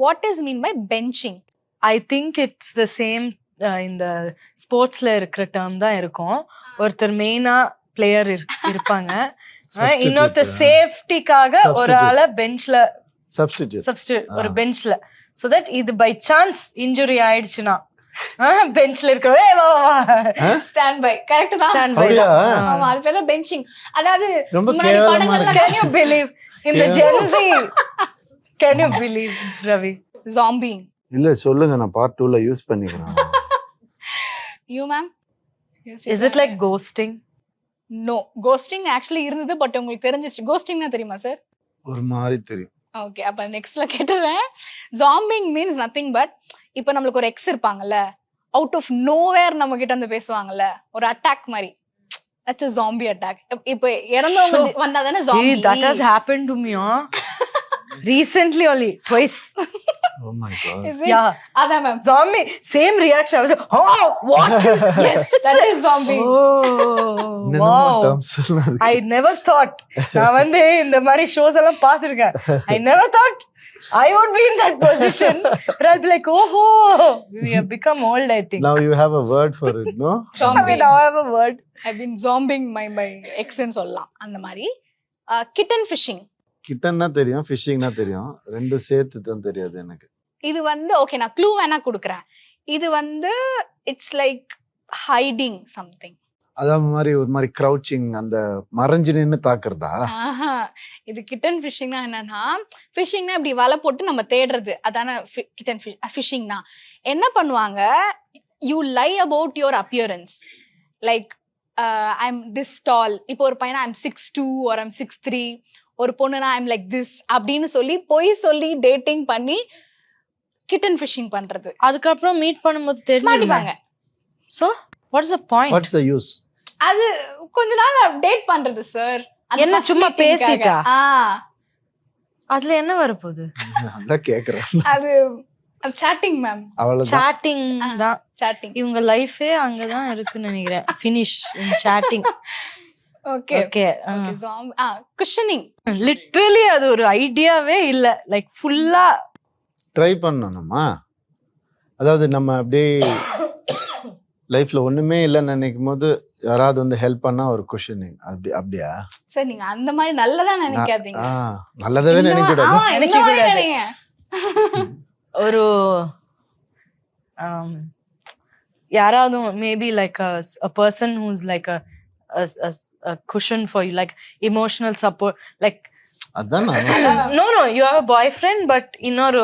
What is mean by benching? I think it's the same இந்த ஸ்போர்ட்ஸ்ல இருக்கிற term தான் இருக்கும். ஒருத்தர் மெயினா பிளேயர் இருப்பாங்க, இன்னொருத்தர் சேஃப்டிக்காக ஒரு ஆளை பெஞ்ச்ல சப்ஸ்டிட்யூட் ஒரு பெஞ்ச்ல, சோ தட் இது பை சான்ஸ் இன்ஜுரி ஆயிடுச்சுன்னா பெஞ்ச்ல இருக்கிற ஸ்டாண்ட் பை. கரெக்ட் தான், ஸ்டாண்ட் பை. ஆமா, அது பேரு பெஞ்சிங். அதாவது முன்னாடி படங்கள்ல can you believe in the Gen Z? Can you believe, Ravi? Zombie. இல்ல சொல்லுங்க, நான் பார்ட் 2ல யூஸ் பண்ணிக்கிறேன். You ma'am? Is it like ghosting? No, ghosting actually இருந்தது, பட் உங்களுக்கு தெரிஞ்சிச்சு. ghostingனா தெரியுமா சார்? ஒரு மாதிரி தெரியும். ஓகே, அப்ப நெக்ஸ்ட்ல கேட்டுறேன். zombing means nothing but இப்போ நமக்கு ஒரு எக்ஸ் இருப்பாங்கல்ல, அவுட் ஆஃப் நோவேர் நம்ம கிட்ட வந்து பேசுவாங்கல்ல, ஒரு அட்டாக் மாதிரி. That's a zombie attack. இப்போ இறந்தவங்க வந்தா தானே zombie. That has happened to me recently only twice. Oh my god. Yeah, அதான் ma'am zombie same reaction. I was like, oh what? Yes, that is zombie. Oh wow, I never thought. நான் வந்து இந்த மாதிரி shows எல்லாம் பார்த்திருக்கேன். I never thought I would be in that position, but I'll be like, oh, we have become old, I think. Now you have a word for it, no? Zombie. Now I have a word. I've been zombing my ex ன்னு சொல்லலாம். அந்த மாதிரி kitten fishing. கிட்டன்னா தெரியும், ஃபிஷிங்னா தெரியும், ரெண்டு சேர்த்து தான் தெரியாது எனக்கு. இது வந்து ஓகே, நான் க்ளூ வேணா கொடுக்குறேன். இது வந்து இட்ஸ் லைக் ஹைடிங் சம்திங். அதான் மாதிரி ஒரு மாதிரி க்ரௌச்சிங், அந்த மறைஞ்சு நின்னு தாக்குறதா? இது கிட்டன் ஃபிஷிங்னா என்னன்னா, ஃபிஷிங்னா இப்படி வலை போட்டு நம்ம தேடுறது, அதான கிட்டன் ஃபிஷிங்னா. என்ன பண்ணுவாங்க, you lie about your appearance, like I am this tall. இப்போ ஒரு பையனா ஐ எம் 6'2" or I'm 6'3", ஒரு பொண்ணுனா ஐ எம் லைக் திஸ் அப்படின்னு சொல்லி பொய் சொல்லி டேட்டிங் பண்ணி கிட்டன் ஃபிஷிங் பண்றது. அதுக்கப்புறம் மீட் பண்ணும்போது தெரிஞ்சுப்பாங்க. So what is the point? What's the use? அது கொஞ்ச நாள் டேட் பண்றது சார். என்ன சும்மா பேசிட்டா அதுல என்ன வரப்போகுது? அதான் கேக்குறேன். அது சாட்டிங் மேம். அவ்வளவுதான், சாட்டிங் தான். சாட்டிங் இவங்க லைஃபே அங்கதான் இருக்குன்னு நினைக்கிறேன். Finish in chatting. Okay okay. Cushioning literally அது ஒரு ஐடியாவே இல்ல, லைக் ஃபுல்லா ட்ரை பண்ணணுமா? அதாவது நம்ம அப்படியே லைஃப்ல ஒண்ணுமே இல்லைன்னு நினைக்கும் போது யாராவது வந்து ஹெல்ப் பண்ணா ஒரு குஷனிங், அப்படியா சார்? நீங்க அந்த மாதிரி நல்லதா நினைக்காதீங்க. நல்லதாவே நினைக்க. ஒரு யாராவது maybe like a person who's like a cushion for you, like emotional support, like அதான் no you have a boyfriend but இன்னொரு